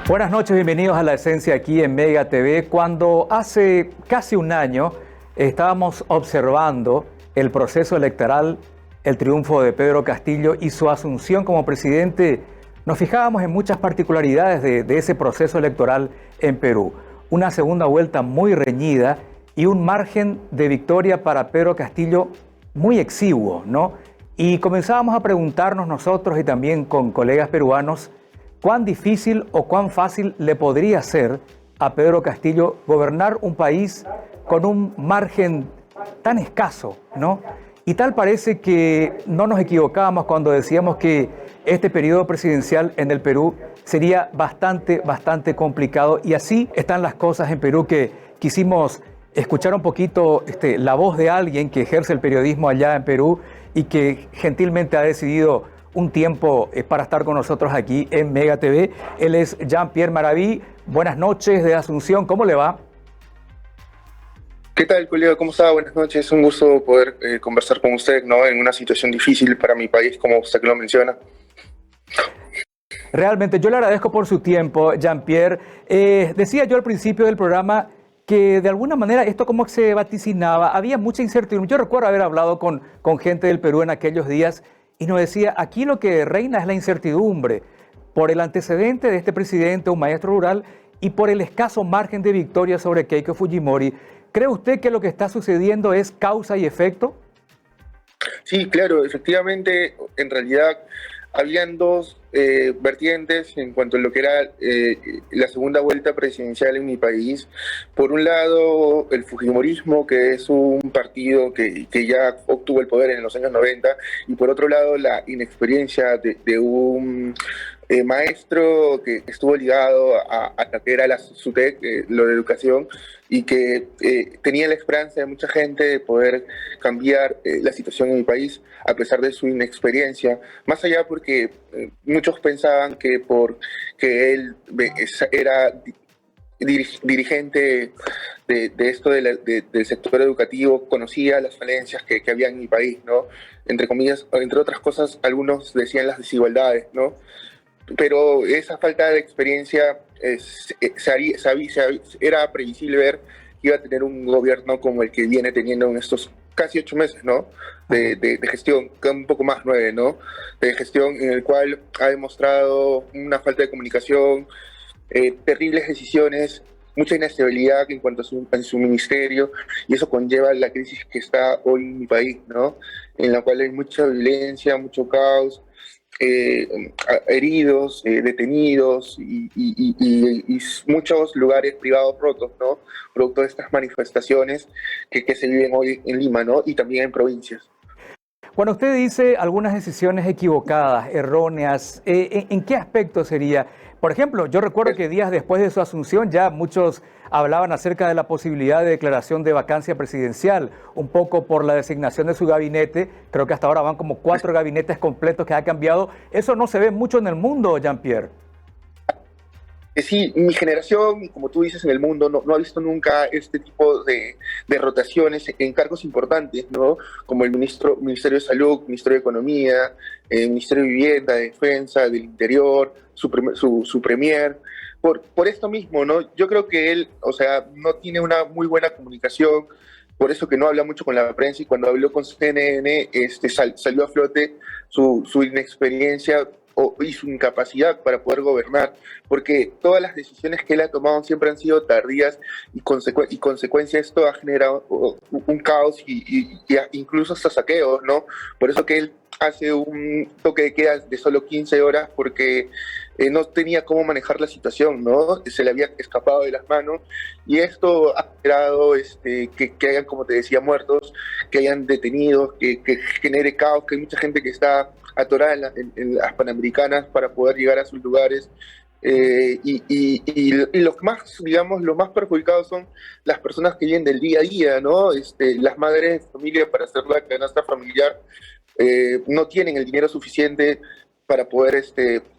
Buenas noches, bienvenidos a La Esencia aquí en Mega TV. Cuando hace casi un año estábamos observando el proceso electoral, el triunfo de Pedro Castillo y su asunción como presidente, nos fijábamos en muchas particularidades de ese proceso electoral en Perú. Una segunda vuelta muy reñida y un margen de victoria para Pedro Castillo muy exiguo, ¿no? Y comenzábamos a preguntarnos nosotros y también con colegas peruanos, ¿cuán difícil o cuán fácil le podría ser a Pedro Castillo gobernar un país con un margen tan escaso, ¿no? Y tal parece que no nos equivocábamos cuando decíamos que este periodo presidencial en el Perú sería bastante complicado. Y así están las cosas en Perú, que quisimos escuchar un poquito la voz de alguien que ejerce el periodismo allá en Perú y que gentilmente ha decidido un tiempo para estar con nosotros aquí en Mega TV. Él es Jean-Pierre Maraví. Buenas noches de Asunción, ¿cómo le va? ¿Qué tal, colega? ¿Cómo está? Buenas noches. Un gusto poder conversar con usted, ¿no? En una situación difícil para mi país, como usted que lo menciona. Realmente, yo le agradezco por su tiempo, Jean-Pierre. Decía yo al principio del programa que de alguna manera esto como que se vaticinaba, había mucha incertidumbre. Yo recuerdo haber hablado con gente del Perú en aquellos días y nos decía, aquí lo que reina es la incertidumbre por el antecedente de este presidente, un maestro rural, y por el escaso margen de victoria sobre Keiko Fujimori. ¿Cree usted que lo que está sucediendo es causa y efecto? Sí, claro, efectivamente, en realidad habían dos vertientes en cuanto a lo que era la segunda vuelta presidencial en mi país. Por un lado, el Fujimorismo, que es un partido que ya obtuvo el poder en los años 90, y por otro lado, la inexperiencia de un maestro que estuvo ligado a lo que era la SUTEC, lo de educación, y que tenía la esperanza de mucha gente de poder cambiar la situación en mi país a pesar de su inexperiencia, más allá porque muchos pensaban que porque él era dirigente de esto del sector educativo, conocía las falencias que había en mi país, ¿no? Entre comillas, entre otras cosas, algunos decían las desigualdades, ¿no? Pero esa falta de experiencia era previsible ver que iba a tener un gobierno como el que viene teniendo en estos casi 8 meses, ¿no? De gestión, un poco más 9, ¿no? De gestión en el cual ha demostrado una falta de comunicación, terribles decisiones, mucha inestabilidad en cuanto a su ministerio, y eso conlleva la crisis que está hoy en mi país, ¿no? En la cual hay mucha violencia, mucho caos, heridos, detenidos y muchos lugares privados rotos, ¿no? Producto de estas manifestaciones que se viven hoy en Lima, ¿no? Y también en provincias. Cuando usted dice algunas decisiones equivocadas, erróneas, ¿en qué aspecto sería? Por ejemplo, yo recuerdo que días después de su asunción ya muchos hablaban acerca de la posibilidad de declaración de vacancia presidencial, un poco por la designación de su gabinete. Creo que hasta ahora van como 4 gabinetes completos que ha cambiado. Eso no se ve mucho en el mundo, Jean-Pierre. Sí, mi generación, como tú dices, en el mundo no ha visto nunca este tipo de rotaciones en cargos importantes, ¿no? Como el Ministerio de Salud, Ministerio de Economía, Ministerio de Vivienda, de Defensa, del Interior, su premier. Por esto mismo, ¿no? Yo creo que él, o sea, no tiene una muy buena comunicación, por eso que no habla mucho con la prensa, y cuando habló con CNN salió a flote su inexperiencia y su incapacidad para poder gobernar, porque todas las decisiones que él ha tomado siempre han sido tardías y consecuencia esto ha generado un caos y incluso hasta saqueos, ¿no? Por eso que él hace un toque de queda de solo 15 horas porque no tenía cómo manejar la situación, ¿no? Se le había escapado de las manos, y esto ha generado que hayan, como te decía, muertos, que hayan detenidos, que genere caos, que hay mucha gente que está atorada en las Panamericanas para poder llegar a sus lugares. Y los más, digamos, los más perjudicados son las personas que viven del día a día, ¿no? Las madres de familia, para hacer la canasta familiar, no tienen el dinero suficiente para poder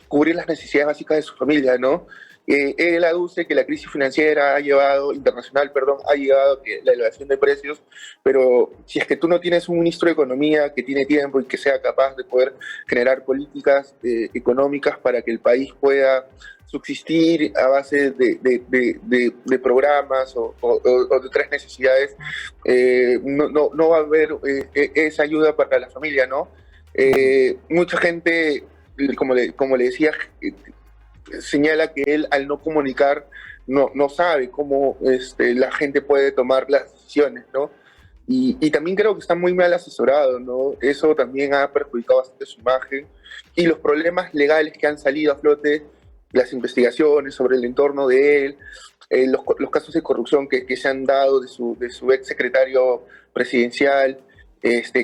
cubrir las necesidades básicas de su familia, ¿no? Él aduce que la crisis financiera internacional, ha llevado a que la elevación de precios, pero si es que tú no tienes un ministro de Economía que tiene tiempo y que sea capaz de poder generar políticas económicas para que el país pueda subsistir a base de programas o de otras necesidades, no va a haber esa ayuda para la familia, ¿no? Mucha gente, como le decía, señala que él, al no comunicar, no sabe cómo la gente puede tomar las decisiones, ¿no? Y también creo que está muy mal asesorado, ¿no? Eso también ha perjudicado bastante su imagen. Y los problemas legales que han salido a flote, las investigaciones sobre el entorno de él, los casos de corrupción que se han dado de su ex secretario presidencial,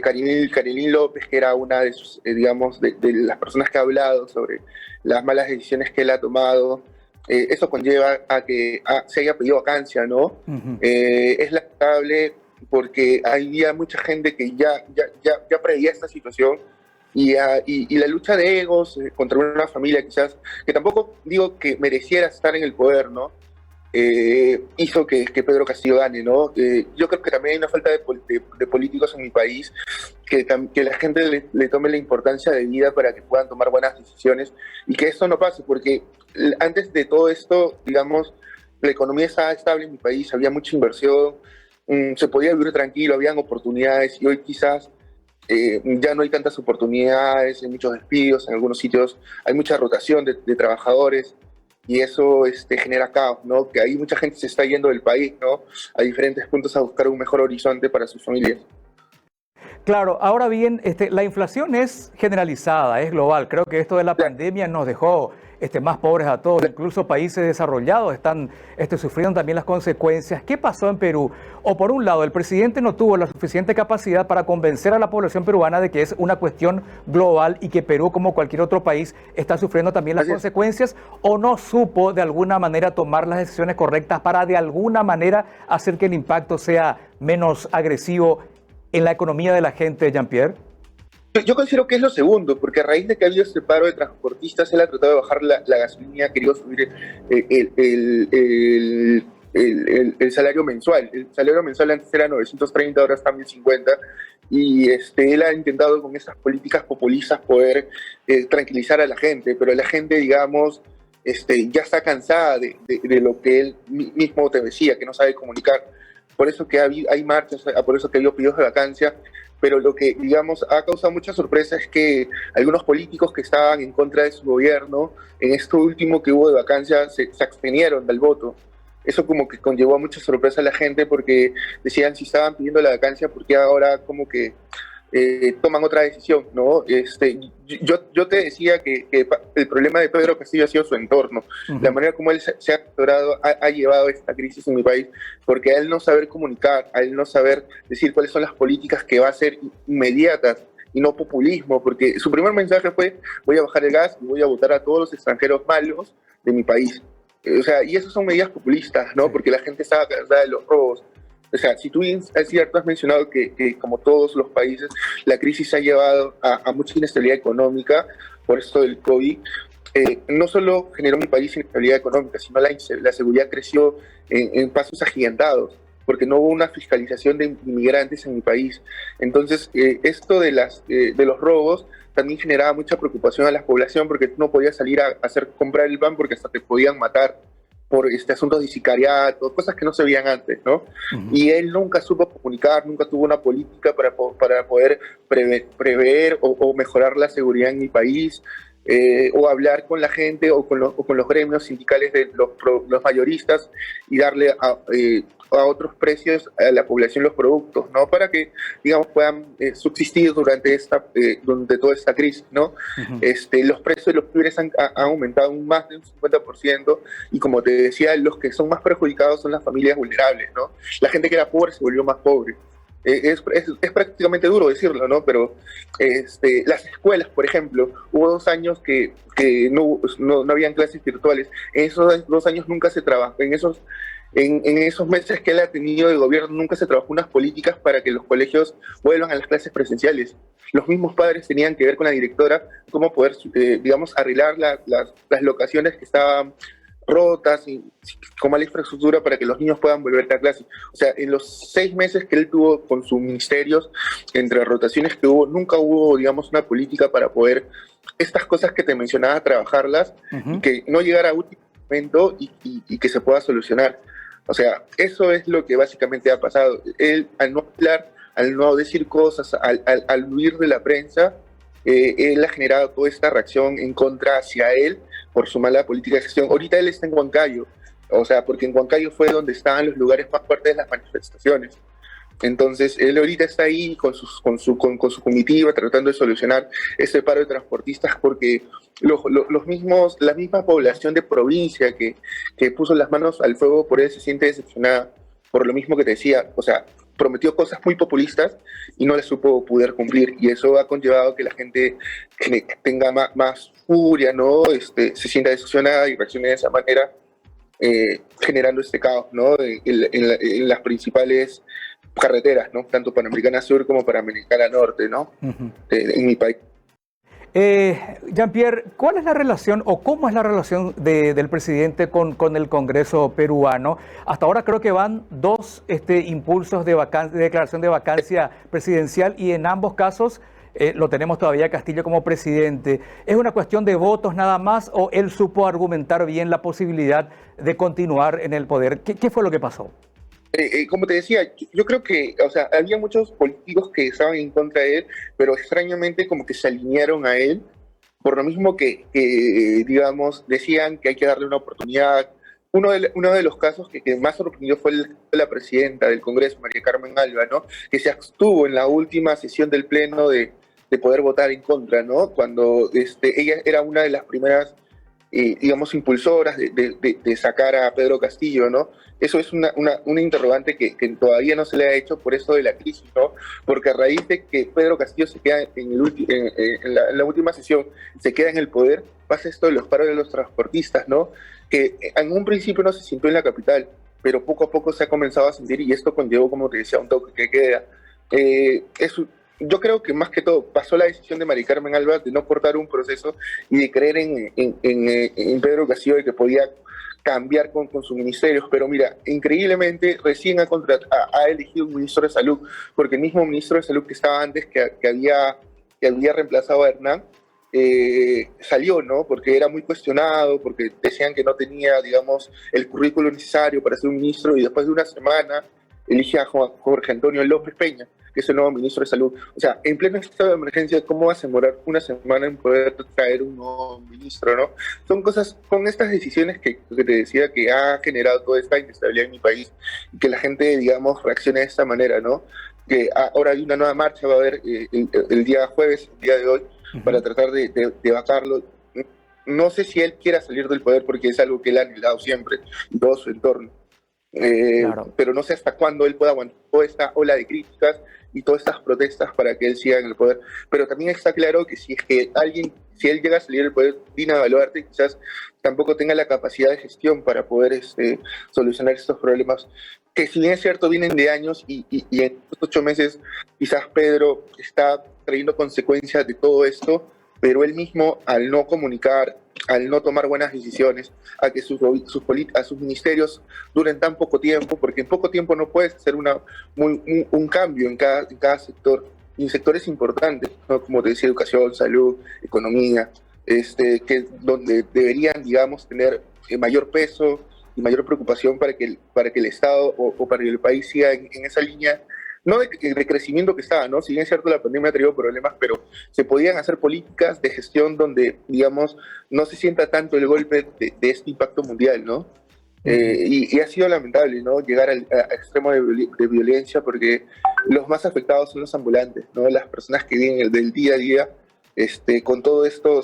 Karilín López, que era una de sus, digamos, de las personas que ha hablado sobre las malas decisiones que él ha tomado. Eso conlleva a que se haya pedido vacancia, ¿no? Ujú. Es lamentable porque había mucha gente que ya preveía esta situación y la lucha de egos contra una familia quizás, que tampoco digo que mereciera estar en el poder, ¿no? Hizo que Pedro Castillo gane, ¿no? Yo creo que también hay una falta de políticos en mi país, que la gente le tome la importancia de vida para que puedan tomar buenas decisiones y que esto no pase, porque antes de todo esto, digamos, la economía estaba estable en mi país, había mucha inversión, se podía vivir tranquilo, habían oportunidades y hoy quizás ya no hay tantas oportunidades, hay muchos despidos, en algunos sitios hay mucha rotación de trabajadores y eso genera caos, ¿no? Que ahí mucha gente se está yendo del país, ¿no? A diferentes puntos a buscar un mejor horizonte para sus familias. Claro, ahora bien, la inflación es generalizada, es global. Creo que esto de la pandemia nos dejó más pobres a todos. Incluso países desarrollados están sufriendo también las consecuencias. ¿Qué pasó en Perú? O por un lado, el presidente no tuvo la suficiente capacidad para convencer a la población peruana de que es una cuestión global y que Perú, como cualquier otro país, está sufriendo también las consecuencias, o no supo de alguna manera tomar las decisiones correctas para de alguna manera hacer que el impacto sea menos agresivo en la economía de la gente, Jean-Pierre. Yo considero que es lo segundo, porque a raíz de que ha habido este paro de transportistas, él ha tratado de bajar la gasolina, ha querido subir el salario mensual. El salario mensual antes era 930, ahora está 1050, y él ha intentado con esas políticas populistas poder tranquilizar a la gente, pero la gente, digamos, ya está cansada de lo que él mismo te decía, que no sabe comunicar. Por eso que hay marchas, por eso que ha habido pedidos de vacancia, pero lo que, digamos, ha causado mucha sorpresa es que algunos políticos que estaban en contra de su gobierno, en esto último que hubo de vacancia, se abstenieron del voto. Eso como que conllevó a mucha sorpresa a la gente porque decían si estaban pidiendo la vacancia, porque ahora como que toman otra decisión, ¿no? Yo te decía que el problema de Pedro Castillo ha sido su entorno, la manera como él se ha actorado, ha llevado esta crisis en mi país, porque a él no saber comunicar, a él no saber decir cuáles son las políticas que va a hacer inmediatas y no populismo, porque su primer mensaje fue: voy a bajar el gas y voy a votar a todos los extranjeros malos de mi país. O sea, y esas son medidas populistas, ¿no? Porque la gente estaba cansada de los robos. O sea, si tú es cierto, has mencionado que como todos los países, la crisis ha llevado a mucha inestabilidad económica por esto del COVID. No solo generó mi país inestabilidad económica, sino la seguridad creció en pasos agigantados, porque no hubo una fiscalización de inmigrantes en mi país. Entonces, esto de los robos también generaba mucha preocupación a la población, porque tú no podías salir a comprar el pan porque hasta te podían matar por asuntos de sicariato, cosas que no se veían antes, ¿no? Y él nunca supo comunicar, nunca tuvo una política para poder prever o mejorar la seguridad en mi país, o hablar con la gente o con los gremios sindicales de los mayoristas y darle a otros precios a la población los productos, ¿no? Para que, digamos, puedan subsistir durante toda esta crisis, ¿no? Los precios de los víveres han aumentado más de un 50%, y como te decía, los que son más perjudicados son las familias vulnerables, ¿no? La gente que era pobre se volvió más pobre. Es prácticamente duro decirlo, ¿no? Pero las escuelas, por ejemplo, hubo 2 años que no habían clases virtuales. En esos 2 años nunca se trabajó, en esos meses que él ha tenido de gobierno, nunca se trabajó unas políticas para que los colegios vuelvan a las clases presenciales. Los mismos padres tenían que ver con la directora cómo poder, digamos, arreglar las locaciones que estaban rotas, y con mala infraestructura para que los niños puedan volver a clase. O sea, en los 6 meses que él tuvo con sus ministerios, entre rotaciones que hubo, nunca hubo, digamos, una política para poder estas cosas que te mencionaba, trabajarlas, y que no llegara a último momento y que se pueda solucionar. O sea, eso es lo que básicamente ha pasado. Él, al no hablar, al no decir cosas, al huir de la prensa, él ha generado toda esta reacción en contra hacia él por su mala política de gestión. Ahorita él está en Huancayo, o sea, porque en Huancayo fue donde estaban los lugares más fuertes de las manifestaciones. Entonces, él ahorita está ahí con su comitiva tratando de solucionar ese paro de transportistas porque la misma población de provincia que puso las manos al fuego por él se siente decepcionada por lo mismo que te decía. O sea, prometió cosas muy populistas y no las supo poder cumplir, y eso ha conllevado que la gente tenga más furia, ¿no? Se sienta decepcionada y reaccione de esa manera, generando este caos, ¿no? En las principales carreteras, ¿no? Tanto Panamericana Sur como Panamericana Norte, ¿no? En mi país. Jean-Pierre, ¿cuál es la relación o cómo es la relación del presidente con el Congreso peruano? Hasta ahora creo que van dos impulsos de declaración de vacancia presidencial, y en ambos casos lo tenemos todavía Castillo como presidente. ¿Es una cuestión de votos nada más o él supo argumentar bien la posibilidad de continuar en el poder? ¿Qué fue lo que pasó? Como te decía, yo creo que, o sea, había muchos políticos que estaban en contra de él, pero extrañamente como que se alinearon a él, por lo mismo que digamos, decían que hay que darle una oportunidad. Uno de los casos que más sorprendió fue la presidenta del Congreso, María Carmen Alba, ¿no? Que se abstuvo en la última sesión del Pleno de poder votar en contra, ¿no? Cuando ella era una de las primeras, digamos, impulsoras de sacar a Pedro Castillo, ¿no? Eso es una interrogante que todavía no se le ha hecho por eso de la crisis, ¿no? Porque a raíz de que Pedro Castillo se queda en la última sesión, se queda en el poder, pasa esto de los paros de los transportistas, ¿no? Que en un principio no se sintió en la capital, pero poco a poco se ha comenzado a sentir, y esto conllevó, como te decía, un toque que queda. Yo creo que más que todo pasó la decisión de María Carmen Alba de no cortar un proceso y de creer en Pedro Castillo, de que podía cambiar con sus ministerios. Pero mira, increíblemente recién ha elegido un ministro de salud, porque el mismo ministro de salud que estaba antes, que había reemplazado a Hernán, salió, ¿no? Porque era muy cuestionado, porque decían que no tenía, digamos, el currículo necesario para ser un ministro, y después de una semana elige a Jorge Antonio López Peña, que es el nuevo ministro de Salud. O sea, en pleno estado de emergencia, ¿cómo vas a demorar una semana en poder traer un nuevo ministro, no? Son cosas, con estas decisiones que te decía, que ha generado toda esta inestabilidad en mi país, y que la gente, digamos, reaccione de esta manera, ¿no? Que ahora hay una nueva marcha, va a haber el día jueves, el día de hoy, para tratar de vacarlo. No sé si él quiera salir del poder, porque es algo que él ha anhelado siempre, y todo su entorno. Claro. Pero no sé hasta cuándo él pueda aguantar toda esta ola de críticas y todas estas protestas para que él siga en el poder. Pero también está claro que si él llega a salir del poder, Dina Boluarte quizás tampoco tenga la capacidad de gestión para poder solucionar estos problemas, que si bien es cierto vienen de años, y en estos 8 meses quizás Pedro está trayendo consecuencias de todo esto, pero él mismo, al no comunicar, al no tomar buenas decisiones, a que sus ministerios duren tan poco tiempo, porque en poco tiempo no puedes hacer un cambio en cada sector, y en sectores importantes, ¿no? Como te decía, educación, salud, economía, donde deberían, digamos, tener mayor peso y mayor preocupación para que el Estado o para que el país siga en esa línea, no de crecimiento que estaba, ¿no? Si bien es cierto, la pandemia ha traído problemas, pero se podían hacer políticas de gestión donde, digamos, no se sienta tanto el golpe de este impacto mundial, ¿no? Y ha sido lamentable, ¿no? Llegar al extremo de violencia, porque los más afectados son los ambulantes, ¿no? Las personas que viven del día a día, con todo esto,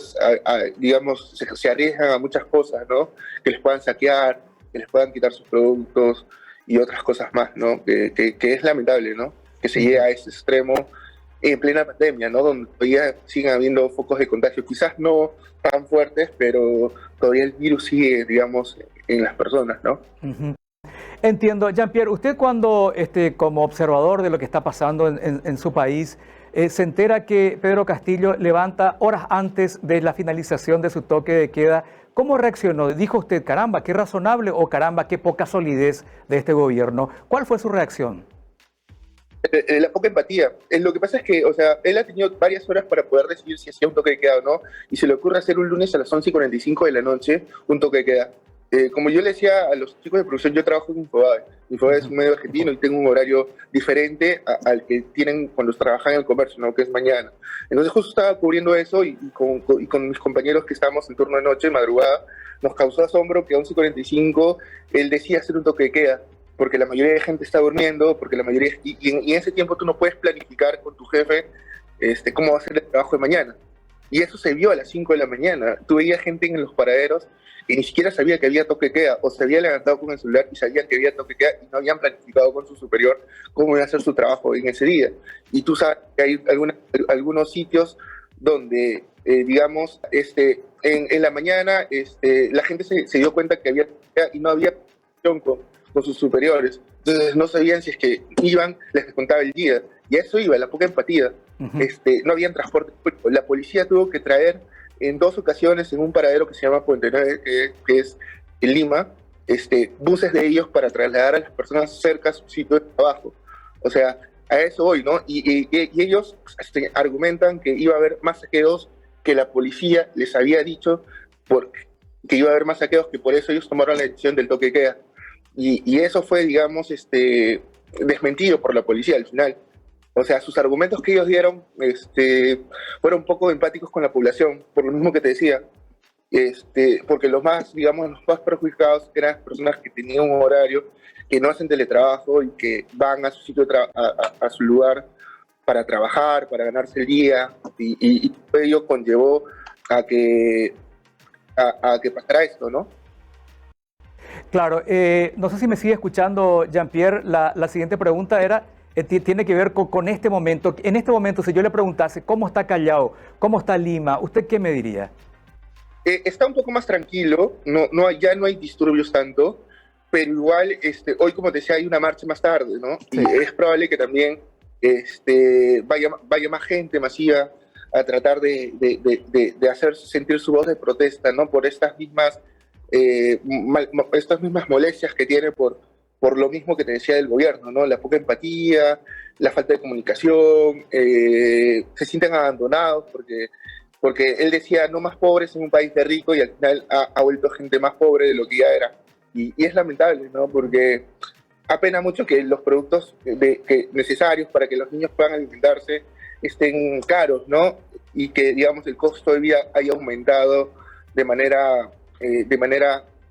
digamos, se arriesgan a muchas cosas, ¿no? Que les puedan saquear, que les puedan quitar sus productos y otras cosas más, ¿no? Que es lamentable, ¿no? Que se llegue a ese extremo en plena pandemia, ¿no? Donde todavía siguen habiendo focos de contagio, quizás no tan fuertes, pero todavía el virus sigue, digamos, en las personas, ¿no? Entiendo. Jean-Pierre, usted cuando, como observador de lo que está pasando en su país, se entera que Pedro Castillo levanta horas antes de la finalización de su toque de queda ¿Cómo reaccionó? ¿Dijo usted, caramba, qué razonable o caramba, qué poca solidez de este gobierno? ¿Cuál fue su reacción? La poca empatía. Lo que pasa es que, o sea, él ha tenido varias horas para poder decidir si hacía un toque de queda o no, y se le ocurre hacer un lunes a las 11:45 de la noche un toque de queda. Como yo le decía a los chicos de producción, yo trabajo en Infobae. Infobae es un medio argentino y tengo un horario diferente al que tienen cuando trabajan en el comercio, ¿no? Que es mañana. Entonces justo estaba cubriendo eso y con mis compañeros que estábamos en turno de noche, madrugada, nos causó asombro que a 11:45 él decía hacer un toque de queda, porque la mayoría de gente está durmiendo, porque la mayoría, y en ese tiempo tú no puedes planificar con tu jefe cómo va a ser el trabajo de mañana. Y eso se vio a las 5 de la mañana. Tú veías gente en los paraderos que ni siquiera sabía que había toque de queda, o se había levantado con el celular y sabían que había toque de queda y no habían planificado con su superior cómo iba a hacer su trabajo en ese día. Y tú sabes que hay algunos sitios donde, digamos, en la mañana la gente se dio cuenta que había toque de queda y no había con sus superiores. Entonces no sabían si es que iban, les descontaba el día. Y a eso iba, la poca empatía. No habían transporte público. La policía tuvo que traer en 2 ocasiones en un paradero que se llama Puente 9, que es en Lima, buses de ellos para trasladar a las personas cerca a su sitio de trabajo. O sea, a eso hoy, ¿no? Y ellos argumentan que iba a haber más saqueos, que la policía les había dicho que iba a haber más saqueos, que por eso ellos tomaron la decisión del toque de queda. Y eso fue, digamos, desmentido por la policía al final. O sea, sus argumentos que ellos dieron fueron un poco empáticos con la población, por lo mismo que te decía. Porque los más, digamos, los más perjudicados eran las personas que tenían un horario, que no hacen teletrabajo y que van a su sitio, a su lugar para trabajar, para ganarse el día, y ello conllevó a que pasara esto, ¿no? Claro, no sé si me sigue escuchando, Jean-Pierre. La siguiente pregunta era, tiene que ver con este momento. En este momento, si yo le preguntase cómo está Callao, cómo está Lima, ¿usted qué me diría? Está un poco más tranquilo, ya no hay disturbios tanto, pero igual hoy, como te decía, hay una marcha más tarde, ¿no? Sí. Y es probable que también vaya más gente masiva a tratar de hacer sentir su voz de protesta, ¿no? Por estas mismas molestias que tiene por lo mismo que te decía del gobierno, ¿no? La poca empatía, la falta de comunicación, se sienten abandonados porque él decía no más pobres en un país de rico y al final ha vuelto gente más pobre de lo que ya era. Y es lamentable, ¿no? Porque apena mucho que los productos necesarios para que los niños puedan alimentarse estén caros, ¿no? Y que, digamos, el costo de vida haya aumentado de manera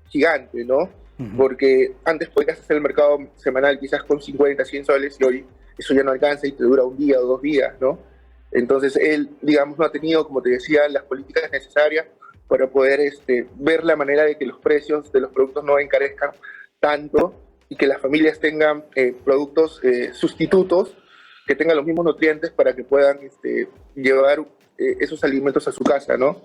gigante, ¿no? Porque antes podías hacer el mercado semanal quizás con 50, 100 soles y hoy eso ya no alcanza y te dura un día o 2 días, ¿no? Entonces él, digamos, no ha tenido, como te decía, las políticas necesarias para poder ver la manera de que los precios de los productos no encarezcan tanto y que las familias tengan productos sustitutos que tengan los mismos nutrientes para que puedan llevar esos alimentos a su casa, ¿no?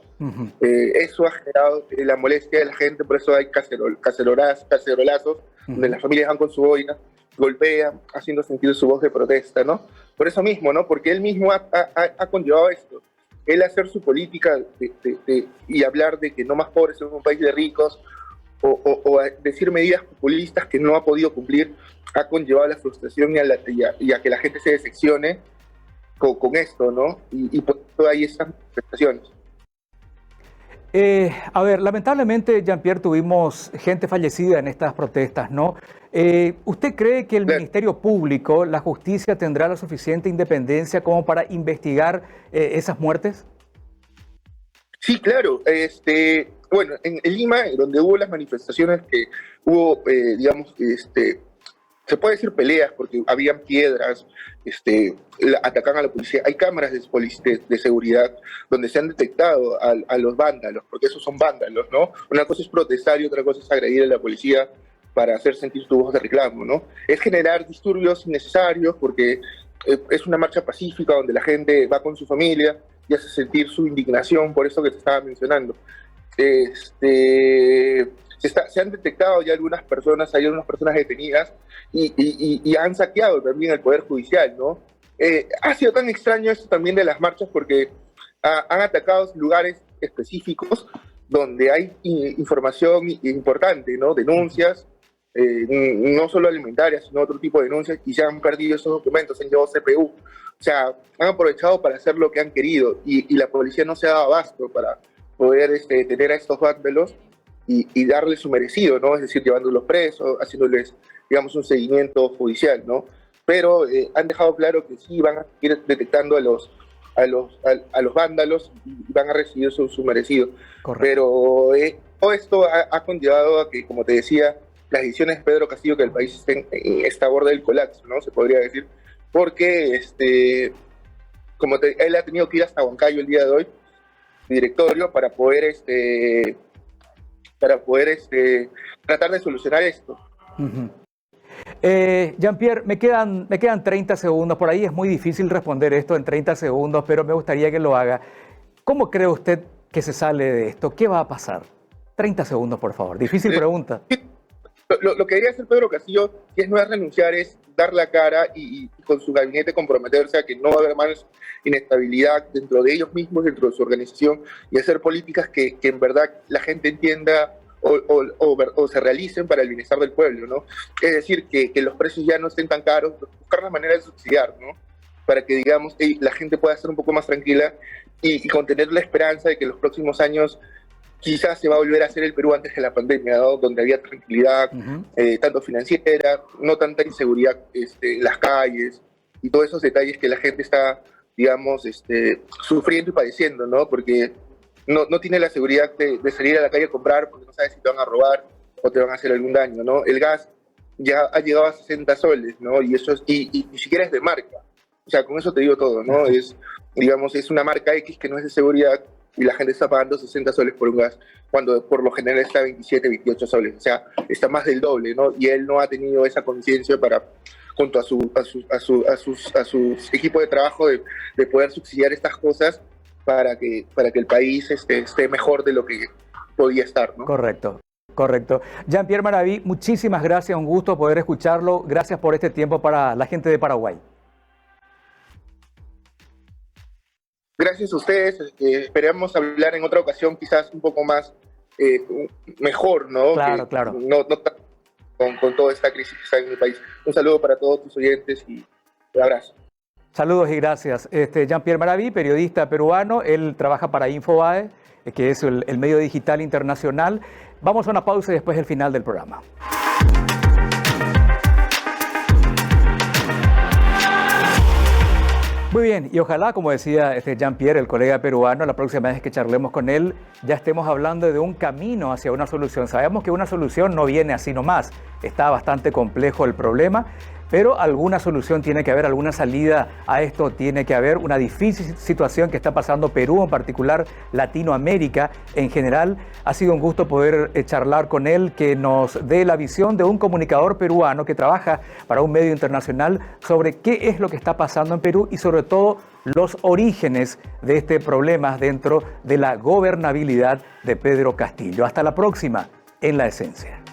Eso ha generado la molestia de la gente, por eso hay cacerolazos, donde las familias van con su boina, golpean, haciendo sentir su voz de protesta, ¿no? Por eso mismo, ¿no? Porque él mismo ha conllevado esto. Él hacer su política y hablar de que no más pobres en un país de ricos, o decir medidas populistas que no ha podido cumplir, ha conllevado la frustración y a que la gente se decepcione con esto, ¿no? Y por eso hay esas manifestaciones. A ver, lamentablemente, Jean-Pierre, tuvimos gente fallecida en estas protestas, ¿no? ¿Usted cree que el Ministerio Público, la justicia, tendrá la suficiente independencia como para investigar esas muertes? Sí, claro. Bueno, en Lima, donde hubo las manifestaciones, que hubo, digamos, se puede decir peleas porque habían piedras, atacan a la policía. Hay cámaras de seguridad donde se han detectado a los vándalos, porque esos son vándalos, ¿no? Una cosa es protestar y otra cosa es agredir a la policía para hacer sentir tu voz de reclamo, ¿no? Es generar disturbios innecesarios porque es una marcha pacífica donde la gente va con su familia y hace sentir su indignación por eso que te estaba mencionando. Se han detectado ya algunas personas, hay algunas personas detenidas y han saqueado también el Poder Judicial, ¿no? Ha sido tan extraño esto también de las marchas porque han atacado lugares específicos donde hay información importante, ¿no? Denuncias, no solo alimentarias, sino otro tipo de denuncias, y se han perdido esos documentos, se han llevado CPU. O sea, han aprovechado para hacer lo que han querido, y la policía no se ha dado abasto para poder tener a estos vándalos y darles su merecido, ¿no? Es decir, llevándolos presos, haciéndoles, digamos, un seguimiento judicial, ¿no? Pero han dejado claro que sí van a ir detectando a los vándalos y van a recibir su merecido. Correcto. Pero todo esto ha conllevado a que, como te decía, las decisiones de Pedro Castillo, que el país esté en esta borde del colapso, ¿no? Se podría decir, porque él ha tenido que ir hasta Huancayo el día de hoy, directorio, para poder tratar de solucionar esto. Uh-huh. Jean-Pierre, me quedan 30 segundos. Por ahí es muy difícil responder esto en 30 segundos, pero me gustaría que lo haga. ¿Cómo cree usted que se sale de esto? ¿Qué va a pasar? 30 segundos, por favor. Difícil pregunta. Lo que debería hacer Pedro Castillo, si es no es renunciar, es dar la cara y con su gabinete comprometerse a que no va a haber más inestabilidad dentro de ellos mismos, dentro de su organización, y hacer políticas que en verdad la gente entienda o se realicen para el bienestar del pueblo, ¿no? Es decir, que los precios ya no estén tan caros, buscar la manera de subsidiar, ¿no? Para que, digamos, la gente pueda estar un poco más tranquila y contener la esperanza de que en los próximos años quizás se va a volver a hacer el Perú antes de la pandemia, ¿no? Donde había tranquilidad, tanto financiera, no tanta inseguridad en las calles, y todos esos detalles que la gente está, digamos, sufriendo y padeciendo, ¿no? Porque no tiene la seguridad de salir a la calle a comprar porque no sabes si te van a robar o te van a hacer algún daño, ¿no? El gas ya ha llegado a 60 soles, ¿no? Y eso y ni siquiera es de marca. O sea, con eso te digo todo, ¿no? Digamos, es una marca X que no es de seguridad, y la gente está pagando 60 soles por un gas, cuando por lo general está 27, 28 soles. O sea, está más del doble, ¿no? Y él no ha tenido esa conciencia para, junto a su equipo de trabajo, de poder subsidiar estas cosas para que el país esté mejor de lo que podía estar, ¿no? Correcto. Correcto. Jean-Pierre Maraví, muchísimas gracias, un gusto poder escucharlo. Gracias por este tiempo para la gente de Paraguay. Gracias a ustedes, esperamos hablar en otra ocasión quizás un poco más mejor, ¿no? Claro, claro. No con toda esta crisis que está en mi país. Un saludo para todos tus oyentes y un abrazo. Saludos y gracias. Jean-Pierre Maraví, periodista peruano, él trabaja para Infobae, que es el medio digital internacional. Vamos a una pausa y después el final del programa. Muy bien, y ojalá, como decía Jean-Pierre, el colega peruano, la próxima vez que charlemos con él, ya estemos hablando de un camino hacia una solución. Sabemos que una solución no viene así nomás, está bastante complejo el problema, pero alguna solución tiene que haber, alguna salida a esto tiene que haber. Una difícil situación que está pasando Perú, en particular Latinoamérica en general. Ha sido un gusto poder charlar con él, que nos dé la visión de un comunicador peruano que trabaja para un medio internacional sobre qué es lo que está pasando en Perú y sobre todo los orígenes de este problema dentro de la gobernabilidad de Pedro Castillo. Hasta la próxima en La Esencia.